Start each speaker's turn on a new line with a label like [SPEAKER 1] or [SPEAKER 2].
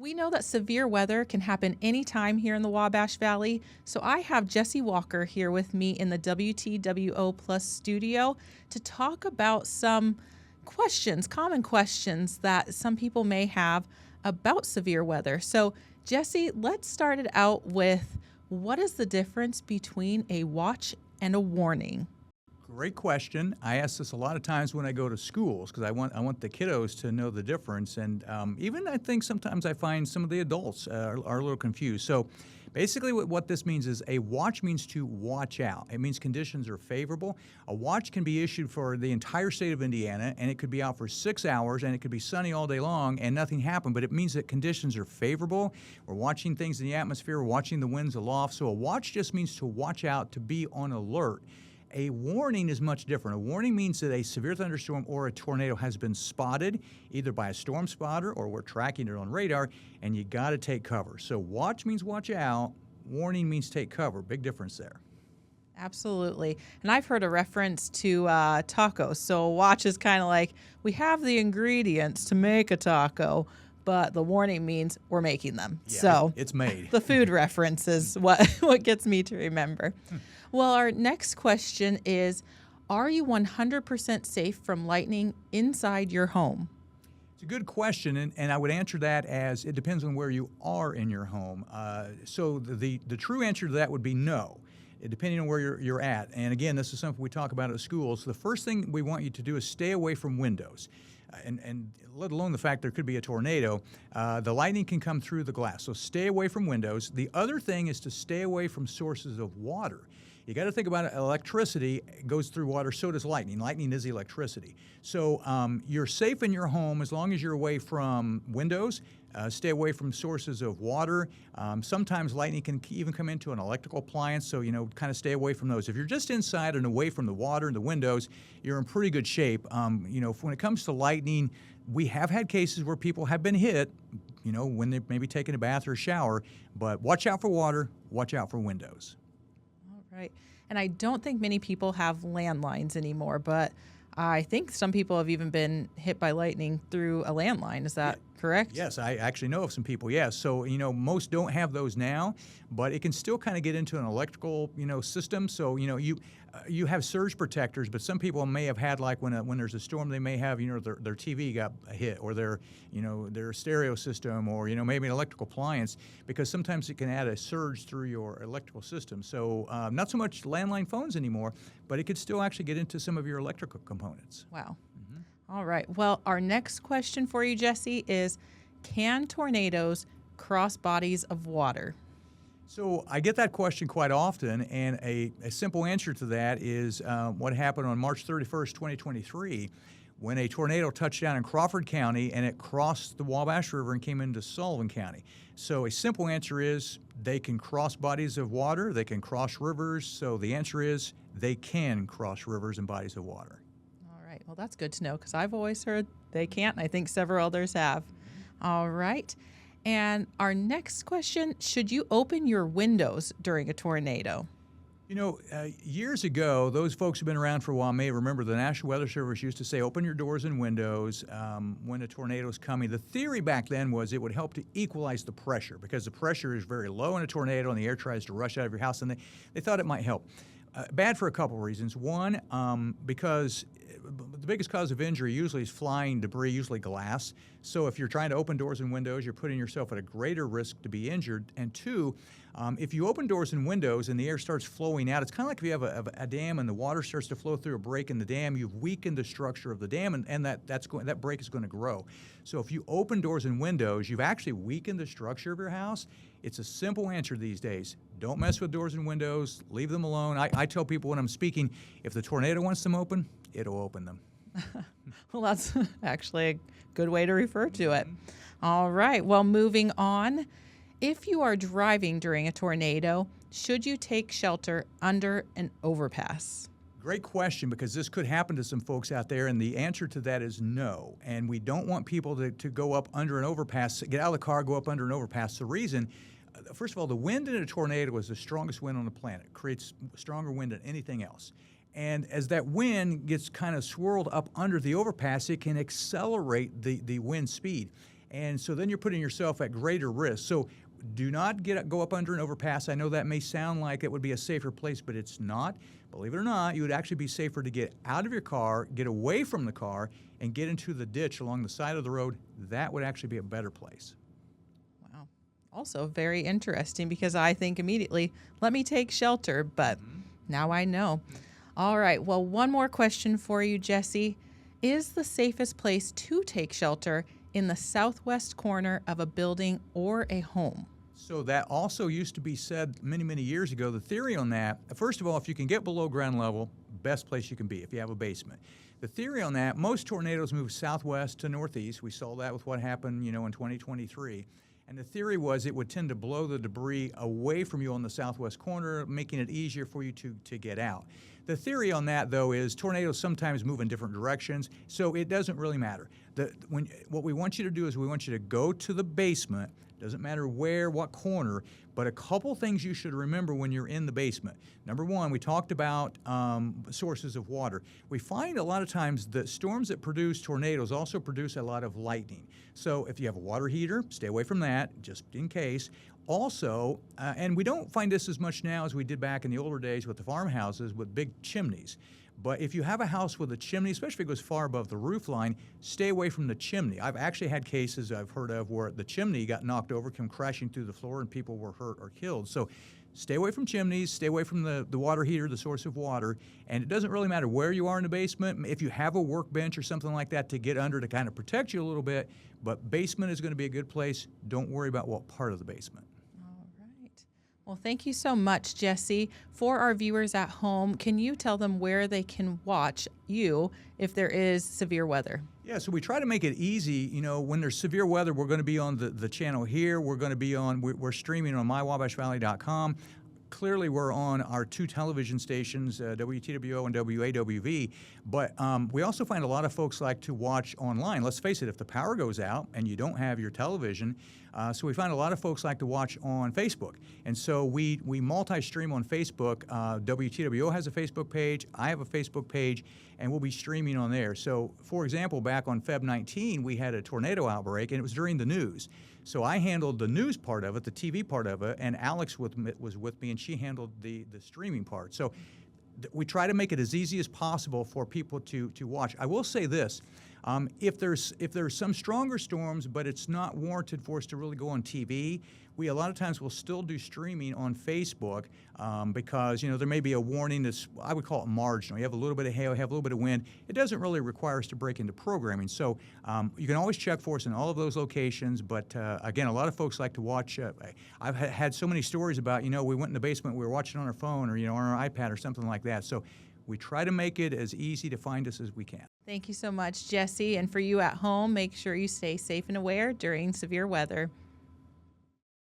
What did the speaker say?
[SPEAKER 1] We know that severe weather can happen anytime here in the Wabash Valley, so I have Jesse Walker here with me in the WTWO Plus studio to talk about some questions, common questions that some people may have about severe weather. So, Jesse, let's start it out with what is the difference between a watch and a warning?
[SPEAKER 2] Great question. I ask this a lot of times when I go to schools because I want the kiddos to know the difference, and even I think sometimes I find some of the adults are a little confused. So, basically, what this means is a watch means to watch out. It means conditions are favorable. A watch can be issued for the entire state of Indiana, and it could be out for 6 hours, and it could be sunny all day long, and nothing happened. But it means that conditions are favorable. We're watching things in the atmosphere. We're watching the winds aloft. So, a watch just means to watch out, to be on alert. A warning is much different. A warning means that a severe thunderstorm or a tornado has been spotted, either by a storm spotter or we're tracking it on radar, and you got to take cover. So watch means watch out. Warning means take cover. Big difference there.
[SPEAKER 1] Absolutely. And I've heard a reference to tacos. So a watch is kind of like we have the ingredients to make a taco, but the warning means we're making them.
[SPEAKER 2] Yeah,
[SPEAKER 1] so
[SPEAKER 2] it's made.
[SPEAKER 1] The food reference is what gets me to remember. Well, our next question is, are you 100% safe from lightning inside your home?
[SPEAKER 2] It's a good question, and I would answer that as it depends on where you are in your home. So the true answer to that would be no, depending on where you're at. And again, this is something we talk about at schools. The first thing we want you to do is stay away from windows. And let alone the fact there could be a tornado, the lightning can come through the glass. So stay away from windows. The other thing is to stay away from sources of water. You got to think about it. Electricity goes through water, so does lightning. Lightning is electricity. So you're safe in your home as long as you're away from windows. Stay away from sources of water. Sometimes lightning can even come into an electrical appliance, so kind of stay away from those. If you're just inside and away from the water and the windows, you're in pretty good shape. When it comes to lightning, we have had cases where people have been hit, when they're maybe taking a bath or a shower. But watch out for water. Watch out for windows.
[SPEAKER 1] Right. And I don't think many people have landlines anymore, but I think some people have even been hit by lightning through a landline. Is that correct?
[SPEAKER 2] Yes, I actually know of some people, yes. So, most don't have those now, but it can still kind of get into an electrical, system. So, you have surge protectors, but some people may have had, like when there's a storm, they may have, their TV got hit, or their stereo system, or, maybe an electrical appliance, because sometimes it can add a surge through your electrical system. So not so much landline phones anymore, but it could still actually get into some of your electrical components.
[SPEAKER 1] Wow. All right. Well, our next question for you, Jesse, is can tornadoes cross bodies of water?
[SPEAKER 2] So I get that question quite often, and a simple answer to that is what happened on March 31st, 2023, when a tornado touched down in Crawford County and it crossed the Wabash River and came into Sullivan County. So a simple answer is they can cross bodies of water, they can cross rivers, so the answer is they can cross rivers and bodies of water.
[SPEAKER 1] All right. Well, that's good to know because I've always heard they can't, and I think several others have. All right. And our next question, should you open your windows during a tornado?
[SPEAKER 2] Years ago, those folks who've been around for a while may remember the National Weather Service used to say, open your doors and windows when a tornado is coming. The theory back then was it would help to equalize the pressure because the pressure is very low in a tornado and the air tries to rush out of your house, and they thought it might help. Bad for a couple of reasons. One, because the biggest cause of injury usually is flying debris, usually glass. So if you're trying to open doors and windows, you're putting yourself at a greater risk to be injured. And two, if you open doors and windows and the air starts flowing out, it's kind of like if you have a dam and the water starts to flow through a break in the dam, you've weakened the structure of the dam, and that break is going to grow. So if you open doors and windows, you've actually weakened the structure of your house. It's a simple answer these days. Don't mess with doors and windows. Leave them alone. I tell people when I'm speaking, if the tornado wants them open, it'll open them.
[SPEAKER 1] Well, that's actually a good way to refer to it. All right. Well, moving on. If you are driving during a tornado, should you take shelter under an overpass?
[SPEAKER 2] Great question, because this could happen to some folks out there, and the answer to that is no. And we don't want people to go up under an overpass, get out of the car, go up under an overpass. The reason, first of all, the wind in a tornado is the strongest wind on the planet. It creates stronger wind than anything else. And as that wind gets kind of swirled up under the overpass, it can accelerate the wind speed. And so then you're putting yourself at greater risk. So do not go up under an overpass. I know that may sound like it would be a safer place, but it's not. Believe it or not, you would actually be safer to get out of your car, get away from the car, and get into the ditch along the side of the road. That would actually be a better place.
[SPEAKER 1] Wow. Also very interesting, because I think immediately, let me take shelter, but now I know. All right. Well, one more question for you, Jesse. Is the safest place to take shelter in the southwest corner of a building or a home?
[SPEAKER 2] So that also used to be said many, many years ago. The theory on that, first of all, if you can get below ground level, best place you can be if you have a basement. The theory on that, most tornadoes move southwest to northeast. We saw that with what happened, in 2023. And the theory was it would tend to blow the debris away from you on the southwest corner, making it easier for you to get out. The theory on that, though, is tornadoes sometimes move in different directions, so it doesn't really matter. What we want you to do is we want you to go to the basement. Doesn't matter where, what corner, but a couple things you should remember when you're in the basement. Number one, we talked about sources of water. We find a lot of times that storms that produce tornadoes also produce a lot of lightning. So if you have a water heater, stay away from that, just in case. Also, and we don't find this as much now as we did back in the older days with the farmhouses with big chimneys. But if you have a house with a chimney, especially if it goes far above the roof line, stay away from the chimney. I've actually had cases I've heard of where the chimney got knocked over, came crashing through the floor, and people were hurt or killed. So stay away from chimneys, stay away from the water heater, the source of water. And it doesn't really matter where you are in the basement. If you have a workbench or something like that to get under to kind of protect you a little bit, but basement is going to be a good place. Don't worry about what part of the basement.
[SPEAKER 1] Well, thank you so much, Jesse. For our viewers at home, can you tell them where they can watch you if there is severe weather?
[SPEAKER 2] Yeah, so we try to make it easy. When there's severe weather, we're going to be on the channel here. We're going to be we're streaming on mywabashvalley.com. Clearly, we're on our two television stations, WTWO and WAWV, but we also find a lot of folks like to watch online. Let's face it, if the power goes out and you don't have your television, so we find a lot of folks like to watch on Facebook. And so we multi-stream on Facebook. WTWO has a Facebook page, I have a Facebook page, and we'll be streaming on there. So, for example, back on Feb 19, we had a tornado outbreak, and it was during the news. So I handled the news part of it, the TV part of it, and Alex was with me, and she handled the streaming part. So we try to make it as easy as possible for people to watch. I will say this. If there's some stronger storms, but it's not warranted for us to really go on TV, we a lot of times will still do streaming on Facebook because there may be a warning that's, I would call it marginal. You have a little bit of hail, you have a little bit of wind. It doesn't really require us to break into programming. So you can always check for us in all of those locations. But again, a lot of folks like to watch. I've had so many stories about we went in the basement, we were watching on our phone or on our iPad or something like that. So we try to make it as easy to find us as we can.
[SPEAKER 1] Thank you so much, Jesse. And for you at home, make sure you stay safe and aware during severe weather.